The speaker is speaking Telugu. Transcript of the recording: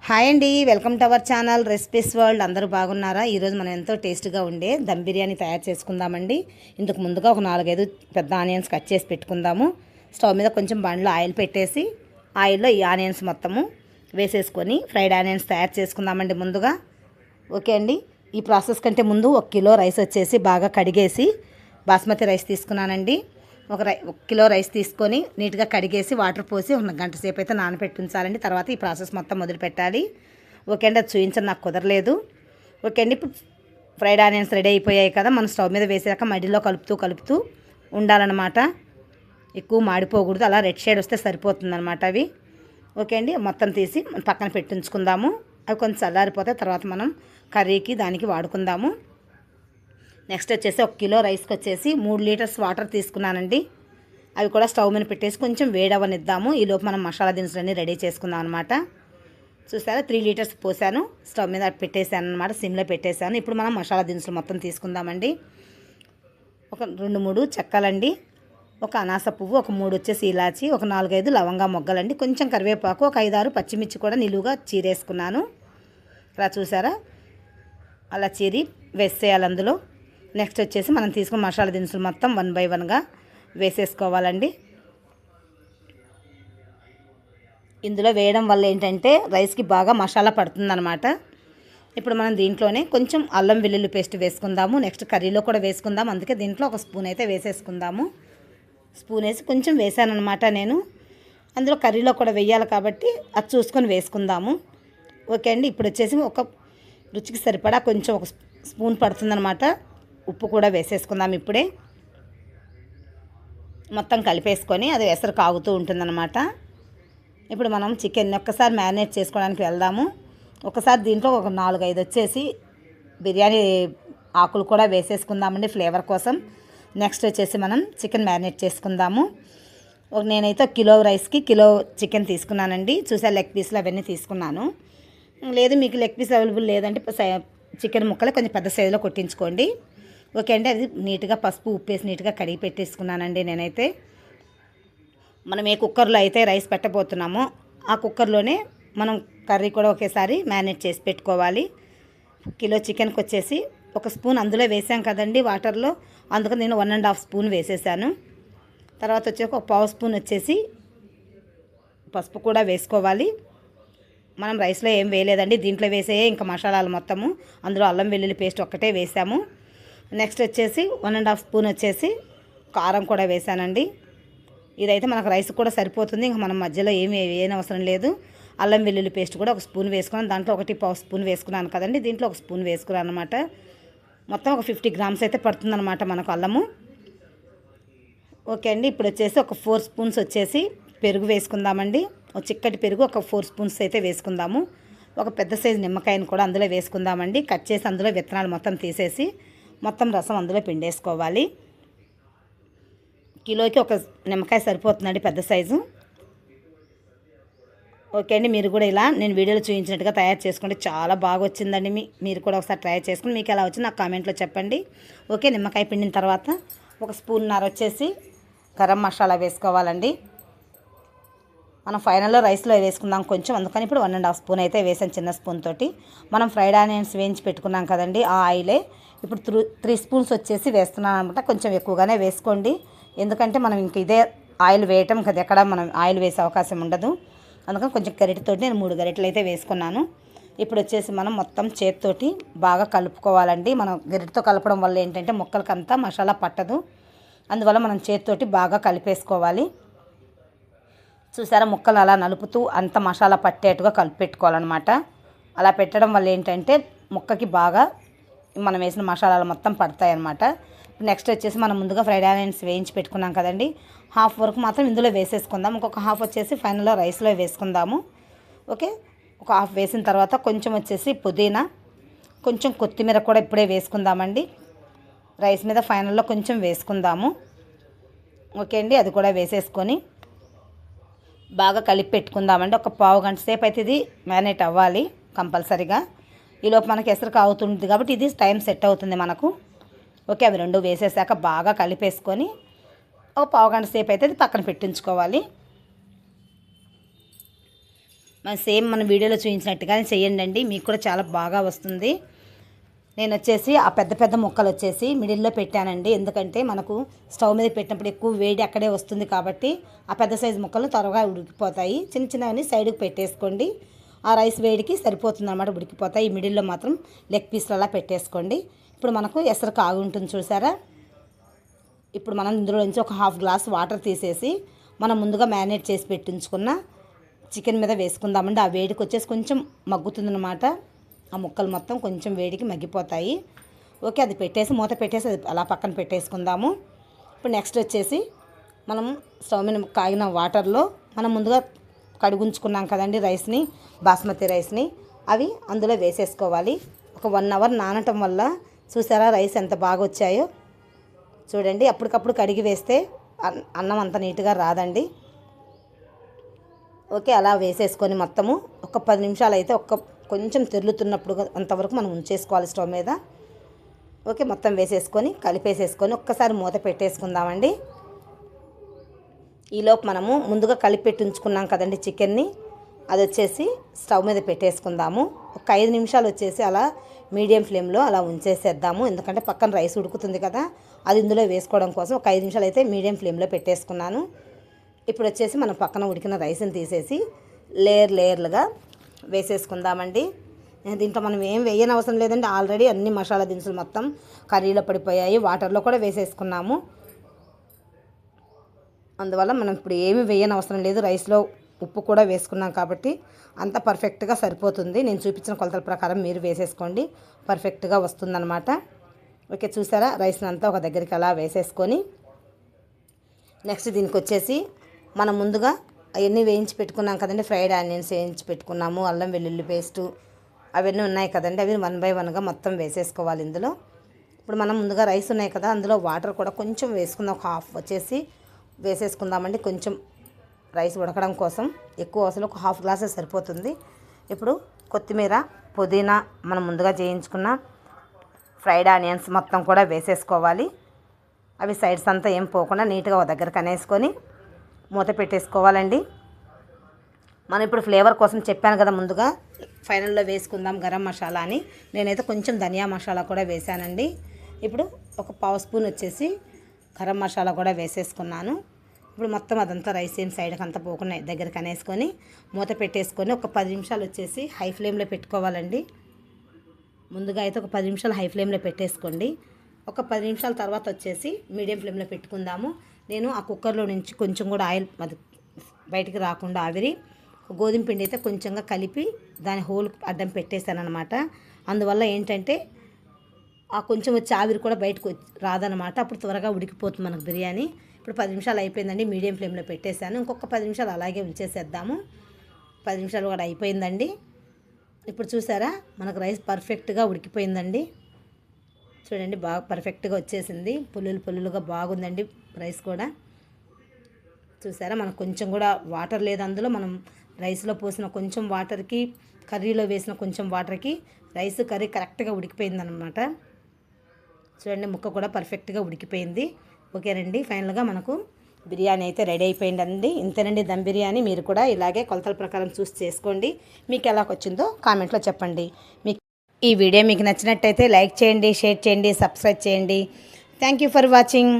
హాయ్ అండి, welcome to our channel recipes world. అందరూ బాగున్నారా? ఈరోజు మనం ఎంతో టేస్ట్గా ఉండే దమ్ బిర్యానీ తయారు చేసుకుందామండి. ఇందుకు ముందుగా ఒక 4-5 పెద్ద ఆనియన్స్ కట్ చేసి పెట్టుకుందాము. స్టవ్ మీద కొంచెం బండ్లో ఆయిల్ పెట్టేసి ఆయిల్లో ఈ ఆనియన్స్ మొత్తము వేసేసుకొని ఫ్రైడ్ ఆనియన్స్ తయారు చేసుకుందామండి ముందుగా. ఓకే అండి, ఈ ప్రాసెస్ కంటే ముందు 1 కిలో రైస్ వచ్చేసి బాగా కడిగేసి బాస్మతి రైస్ తీసుకున్నానండి. ఒక కిలో రైస్ తీసుకొని నీట్గా కడిగేసి వాటర్ పోసి 1 గంట సేపు అయితే నానబెట్టి ఉంచాలండి. తర్వాత ఈ ప్రాసెస్ మొత్తం మొదలు పెట్టాలి. ఓకే అండి, అది చూపించడం నాకు కుదరలేదు. ఓకే అండి, ఇప్పుడు ఫ్రైడ్ ఆనియన్స్ రెడీ అయిపోయాయి కదా. మనం స్టవ్ మీద వేసాక మడిలో కలుపుతూ ఉండాలన్నమాట. ఎక్కువ మాడిపోకూడదు, అలా రెడ్ షేడ్ వస్తే సరిపోతుందన్నమాట అవి. ఓకే అండి, మొత్తం తీసి పక్కన పెట్టి ఉంచుకుందాము. అవి కొంచెం చల్లారిపోతే తర్వాత మనం కర్రీకి దానికి వాడుకుందాము. నెక్స్ట్ వచ్చేసి 1 కిలో రైస్కి వచ్చేసి 3 లీటర్స్ వాటర్ తీసుకున్నానండి. అవి కూడా స్టవ్ మీద పెట్టేసి కొంచెం వేడవనిద్దాము. ఈలోపు మనం మసాలా దినుసులన్నీ రెడీ చేసుకుందాం అనమాట. చూసారా, 3 లీటర్స్ పోసాను, స్టవ్ మీద పెట్టేసాను అనమాట, సిమ్లో పెట్టేశాను. ఇప్పుడు మనం మసాలా దినుసులు మొత్తం తీసుకుందామండి. ఒక 2-3 చెక్కలండి, ఒక అనాస పువ్వు, ఒక 3 వచ్చేసి ఇలాచి, ఒక 4-5 లవంగా మొగ్గలండి, కొంచెం కరివేపాకు, ఒక 5-6 పచ్చిమిర్చి కూడా నిలువుగా చీరేసుకున్నాను. ఇలా చూసారా, అలా చీరి వేసేయాలి అందులో. నెక్స్ట్ వచ్చేసి మనం తీసుకున్న మసాలా దినుసులు మొత్తం 1 బై 1గా వేసేసుకోవాలండి. ఇందులో వేయడం వల్ల ఏంటంటే రైస్కి బాగా మసాలా పడుతుందన్నమాట. ఇప్పుడు మనం దీంట్లోనే కొంచెం అల్లం వెల్లుల్లి పేస్ట్ వేసుకుందాము. నెక్స్ట్ కర్రీలో కూడా వేసుకుందాము, అందుకే దీంట్లో ఒక స్పూన్ అయితే వేసేసుకుందాము. స్పూన్ వేసి కొంచెం వేసానమాట నేను. అందులో కర్రీలో కూడా వేయాలి కాబట్టి అది చూసుకొని వేసుకుందాము. ఓకే అండి, ఇప్పుడు వచ్చేసి ఒక రుచికి సరిపడా కొంచెం ఒక స్పూన్ పడుతుందన్నమాట. ఉప్పు కూడా వేసేసుకుందాం. ఇప్పుడే మొత్తం కలిపేసుకొని అది ఎసరు కాగుతూ ఉంటుందన్నమాట. ఇప్పుడు మనం చికెన్ ఒక్కసారి మ్యారినేట్ చేసుకోవడానికి వెళ్దాము. ఒకసారి దీంట్లో ఒక 4-5 వచ్చేసి బిర్యానీ ఆకులు కూడా వేసేసుకుందామండి ఫ్లేవర్ కోసం. నెక్స్ట్ వచ్చేసి మనం చికెన్ మ్యారినేట్ చేసుకుందాము. నేనైతే 1 కిలో రైస్కి కిలో చికెన్ తీసుకున్నానండి. చూసా, లెగ్ పీస్లు అవన్నీ తీసుకున్నాను. లేదు మీకు లెగ్ పీస్ అవైలబుల్ లేదంటే చికెన్ ముక్కలు కొంచెం పెద్ద సైజులో కొట్టించుకోండి. ఓకే అండి, అది నీట్గా పసుపు ఉప్పేసి నీట్గా కడిగి పెట్టేసుకున్నానండి నేనైతే. మనం ఏ కుక్కర్లో అయితే రైస్ పెట్టబోతున్నామో ఆ కుక్కర్లోనే మనం కర్రీ కూడా ఒకేసారి మ్యారినేట్ చేసి పెట్టుకోవాలి. కిలో చికెన్కి వచ్చేసి 1 స్పూన్ అందులో వేసాం కదండి వాటర్లో, అందుకని నేను 1.5 స్పూన్ వేసేసాను. తర్వాత వచ్చేసి ఒక 1/2 స్పూన్ వచ్చేసి పసుపు కూడా వేసుకోవాలి. మనం రైస్లో ఏం వేయలేదండి, దీంట్లో వేసే ఇంకా మసాలాలు మొత్తము. అందులో అల్లం వెల్లుల్లి పేస్ట్ ఒక్కటే వేసాము. నెక్స్ట్ వచ్చేసి 1.5 స్పూన్ వచ్చేసి కారం కూడా వేసానండి. ఇదైతే మనకు రైస్ కూడా సరిపోతుంది, ఇంకా మనం మధ్యలో ఏమీ అవసరం లేదు. అల్లం వెల్లుల్లి పేస్ట్ కూడా 1 స్పూన్ వేసుకున్నాను. దాంట్లో 1/2 స్పూన్ వేసుకున్నాను కదండి, దీంట్లో 1 స్పూన్ వేసుకున్నాను అనమాట. మొత్తం ఒక 50 గ్రామ్స్ అయితే పడుతుందన్నమాట మనకు అల్లము. ఓకే అండి, ఇప్పుడు వచ్చేసి ఒక 4 స్పూన్స్ వచ్చేసి పెరుగు వేసుకుందామండి. ఒక చిక్కటి పెరుగు ఒక 4 స్పూన్స్ అయితే వేసుకుందాము. ఒక పెద్ద సైజు నిమ్మకాయను కూడా అందులో వేసుకుందామండి. కట్ చేసి అందులో విత్తనాలు మొత్తం తీసేసి మొత్తం రసం అందులో పిండేసుకోవాలి. కిలోకి ఒక నిమ్మకాయ సరిపోతుందండి, పెద్ద సైజు. ఓకే అండి, మీరు కూడా ఇలా నేను వీడియోలో చూపించినట్టుగా తయారు చేసుకుంటే చాలా బాగా వచ్చిందండి. మీరు కూడా ఒకసారి ట్రై చేసుకుని మీకు ఎలా వచ్చింది నాకు కామెంట్లో చెప్పండి. ఓకే, నిమ్మకాయ పిండిన తర్వాత 1 స్పూన్నర వచ్చేసి గరం మసాలా వేసుకోవాలండి. మనం ఫైనల్లో రైస్లో వేసుకుందాం కొంచెం, అందుకని ఇప్పుడు 1.5 స్పూన్ అయితే వేసాను చిన్న స్పూన్ తోటి. మనం ఫ్రైడ్ ఆనియన్స్ వేయించి పెట్టుకున్నాం కదండి, ఆ ఆయిలే ఇప్పుడు 3 స్పూన్స్ వచ్చేసి వేస్తున్నాను అనమాట. కొంచెం ఎక్కువగానే వేసుకోండి, ఎందుకంటే మనం ఇంక ఇదే ఆయిల్ వేయటం కదా, ఎక్కడ మనం ఆయిల్ వేసే అవకాశం ఉండదు. అందుకని కొంచెం గరిటెతోటి నేను 3 గరిటెలు అయితే వేసుకున్నాను. ఇప్పుడు వచ్చేసి మనం మొత్తం చేతితోటి బాగా కలుపుకోవాలండి. మనం గరిటెతో కలపడం వల్ల ఏంటంటే ముక్కలకంతా మసాలా పట్టదు, అందువల్ల మనం చేతితోటి బాగా కలిపేసుకోవాలి. చూసారా, ముక్కలు అలా నలుపుతూ అంత మసాలా పట్టేట్టుగా కలిపి పెట్టుకోవాలన్నమాట. అలా పెట్టడం వల్ల ఏంటంటే ముక్కకి బాగా మనం వేసిన మసాలాలు మొత్తం పడతాయి అన్నమాట. నెక్స్ట్ వచ్చేసి మనం ముందుగా ఫ్రైడ్ ఆనియన్స్ వేయించి పెట్టుకున్నాం కదండి, హాఫ్ వరకు మాత్రం ఇందులో వేసేసుకుందాం. ఇంకొక హాఫ్ వచ్చేసి ఫైనల్లో రైస్లో వేసుకుందాము. ఓకే, ఒక హాఫ్ వేసిన తర్వాత కొంచెం వచ్చేసి పుదీనా, కొంచెం కొత్తిమీర కూడా ఇప్పుడే వేసుకుందామండి. రైస్ మీద ఫైనల్లో కొంచెం వేసుకుందాము. ఓకే అండి, అది కూడా వేసేసుకొని బాగా కలిపి పెట్టుకుందామండి. ఒక పావు గంట సేపు అయితే ఇది మ్యారినేట్ అవ్వాలి కంపల్సరీగా. ఈలోపు మనకి ఎసరు కావుతుంది కాబట్టి ఇది టైం సెట్ అవుతుంది మనకు. ఓకే, అవి 2 వేసేసాక బాగా కలిపేసుకొని ఒక పావు గంట సేపు అయితే ఇది పక్కన పెట్టించుకోవాలి. సేమ్ మన వీడియోలో చూపించినట్టుగానే చేయండి, మీకు కూడా చాలా బాగా వస్తుంది. నేను వచ్చేసి ఆ పెద్ద పెద్ద ముక్కలు వచ్చేసి మిడిల్లో పెట్టానండి, ఎందుకంటే మనకు స్టవ్ మీద పెట్టినప్పుడు ఎక్కువ వేడి అక్కడే వస్తుంది కాబట్టి ఆ పెద్ద సైజు ముక్కలు త్వరగా ఉడికిపోతాయి. చిన్న చిన్నవన్నీ సైడ్కి పెట్టేసుకోండి, ఆ రైస్ వేడికి సరిపోతుంది అన్నమాట, ఉడికిపోతాయి. ఈ మిడిల్లో మాత్రం లెగ్ పీస్లు అలా పెట్టేసుకోండి. ఇప్పుడు మనకు ఎసరు కాగి ఉంటుంది చూసారా. ఇప్పుడు మనం ఇందులో నుంచి ఒక హాఫ్ గ్లాస్ వాటర్ తీసేసి మనం ముందుగా మ్యారినేట్ చేసి పెట్టించుకున్న చికెన్ మీద వేసుకుందామండి. ఆ వేడికి వచ్చేసి కొంచెం మగ్గుతుందన్నమాట, ఆ ముక్కలు మొత్తం కొంచెం వేడికి మగ్గిపోతాయి. ఓకే, అది పెట్టేసి మూత పెట్టేసి అది అలా పక్కన పెట్టేసుకుందాము. ఇప్పుడు నెక్స్ట్ వచ్చేసి మనం స్టవ్ మీద కాగిన వాటర్లో మనం ముందుగా కడుగుంచుకున్నాం కదండి రైస్ని, బాస్మతి రైస్ని, అవి అందులో వేసేసుకోవాలి. ఒక 1 అవర్ నానటం వల్ల చూసారా రైస్ ఎంత బాగా వచ్చాయో చూడండి. అప్పటికప్పుడు కడిగి వేస్తే అన్నం అంత నీట్గా రాదండి. ఓకే, అలా వేసేసుకొని మొత్తము ఒక 10 నిమిషాలు అయితే కొంచెం తెరులుతున్నప్పుడు అంతవరకు మనం ఉంచేసుకోవాలి స్టవ్ మీద. ఓకే, మొత్తం వేసేసుకొని కలిపేసేసుకొని ఒక్కసారి మూత పెట్టేసుకుందామండి. ఈలోపు మనము ముందుగా కలిపి పెట్టి ఉంచుకున్నాం కదండి చికెన్ని, అది వచ్చేసి స్టవ్ మీద పెట్టేసుకుందాము. ఒక 5 నిమిషాలు వచ్చేసి అలా మీడియం ఫ్లేమ్లో అలా ఉంచేసేద్దాము, ఎందుకంటే పక్కన రైస్ ఉడుకుతుంది కదా, అది ఇందులో వేసుకోవడం కోసం ఒక 5 నిమిషాలు అయితే మీడియం ఫ్లేమ్లో పెట్టేసుకున్నాను. ఇప్పుడు వచ్చేసి మనం పక్కన ఉడికిన రైస్ని తీసేసి లేయర్లుగా వేసేసుకుందామండి. దీంట్లో మనం ఏం వేయని అవసరం లేదండి, ఆల్రెడీ అన్ని మసాలా దినుసులు మొత్తం కర్రీలో పడిపోయాయి, వాటర్లో కూడా వేసేసుకున్నాము. అందువల్ల మనం ఇప్పుడు ఏమి వేయని అవసరం లేదు, రైస్లో ఉప్పు కూడా వేసుకున్నాం కాబట్టి అంత పర్ఫెక్ట్గా సరిపోతుంది. నేను చూపించిన కొలతల ప్రకారం మీరు వేసేసుకోండి, పర్ఫెక్ట్గా వస్తుందన్నమాట. ఓకే, చూసారా రైస్ని అంతా ఒక దగ్గరికి అలా వేసేసుకొని నెక్స్ట్ దీనికి వచ్చేసి మనం ముందుగా అవన్నీ వేయించి పెట్టుకున్నాం కదండి, ఫ్రైడ్ ఆనియన్స్ వేయించి పెట్టుకున్నాము, అల్లం వెల్లుల్లి పేస్టు అవన్నీ ఉన్నాయి కదండి, అవి 1 బై 1గా మొత్తం వేసేసుకోవాలి ఇందులో. ఇప్పుడు మనం ముందుగా రైస్ ఉన్నాయి కదా, అందులో వాటర్ కూడా కొంచెం వేసుకుందాం, ఒక హాఫ్ వచ్చేసి వేసేసుకుందామండి. కొంచెం రైస్ ఉడకడం కోసం ఎక్కువ అసలు ఒక హాఫ్ గ్లాసే సరిపోతుంది. ఇప్పుడు కొత్తిమీర, పుదీనా, మనం ముందుగా చేయించుకున్న ఫ్రైడ్ ఆనియన్స్ మొత్తం కూడా వేసేసుకోవాలి. అవి సైడ్స్ అంతా ఏం పోకుండా నీట్గా ఒక దగ్గర కనేసుకొని మూత పెట్టేసుకోవాలండి. మనం ఇప్పుడు ఫ్లేవర్ కోసం చెప్పాను కదా ముందుగా ఫైనల్లో వేసుకుందాం గరం మసాలా అని, నేనైతే కొంచెం ధనియా మసాలా కూడా వేసానండి. ఇప్పుడు ఒక 1/2 స్పూన్ వచ్చేసి గరం మసాలా కూడా వేసేసుకున్నాను. ఇప్పుడు మొత్తం అదంతా రైస్ ఏం సైడ్కి అంతా పోకుండా దగ్గర కనేసుకొని మూత పెట్టేసుకొని ఒక 10 నిమిషాలు వచ్చేసి హై ఫ్లేమ్లో పెట్టుకోవాలండి. ముందుగా అయితే ఒక 10 నిమిషాలు హై ఫ్లేమ్లో పెట్టేసుకోండి. ఒక 10 నిమిషాల తర్వాత వచ్చేసి మీడియం ఫ్లేమ్లో పెట్టుకుందాము. నేను ఆ కుక్కర్లో నుంచి కొంచెం కూడా ఆయిల్ అది బయటికి రాకుండా ఆవిరి గోధుమ పిండి అయితే కొంచెంగా కలిపి దాని హోల్ అడ్డం పెట్టేశాను అనమాట. అందువల్ల ఏంటంటే ఆ కొంచెం వచ్చి ఆవిరి కూడా బయటకు రాదనమాట, అప్పుడు త్వరగా ఉడికిపోతుంది మనకు బిర్యానీ. ఇప్పుడు 10 నిమిషాలు అయిపోయిందండి, మీడియం ఫ్లేమ్లో పెట్టేశాను. ఇంకొక 10 నిమిషాలు అలాగే ఉంచేసేద్దాము. 10 నిమిషాలు కూడా అయిపోయిందండి. ఇప్పుడు చూసారా మనకు రైస్ పర్ఫెక్ట్గా ఉడికిపోయిందండి. చూడండి బాగా పర్ఫెక్ట్గా వచ్చేసింది, పుల్లులుగా బాగుందండి రైస్ కూడా. చూసారా మనకు కొంచెం కూడా వాటర్ లేదు అందులో, మనం రైస్లో పోసిన కొంచెం వాటర్కి, కర్రీలో వేసిన కొంచెం వాటర్కి రైస్ కర్రీ కరెక్ట్గా ఉడికిపోయిందనమాట. చూడండి ముక్క కూడా పర్ఫెక్ట్గా ఉడికిపోయింది. ఓకేనండి, ఫైనల్గా మనకు బిర్యానీ అయితే రెడీ అయిపోయిందండి. ఇంతేనండి దమ్ బిర్యానీ. మీరు కూడా ఇలాగే కొలతల ప్రకారం చూసి చేసుకోండి. మీకు ఎలా వచ్చిందో కామెంట్లో చెప్పండి. మీకు ఈ వీడియో మీకు నచ్చినట్టయితే లైక్ చేయండి, షేర్ చేయండి, సబ్స్క్రైబ్ చేయండి. Thank you for watching.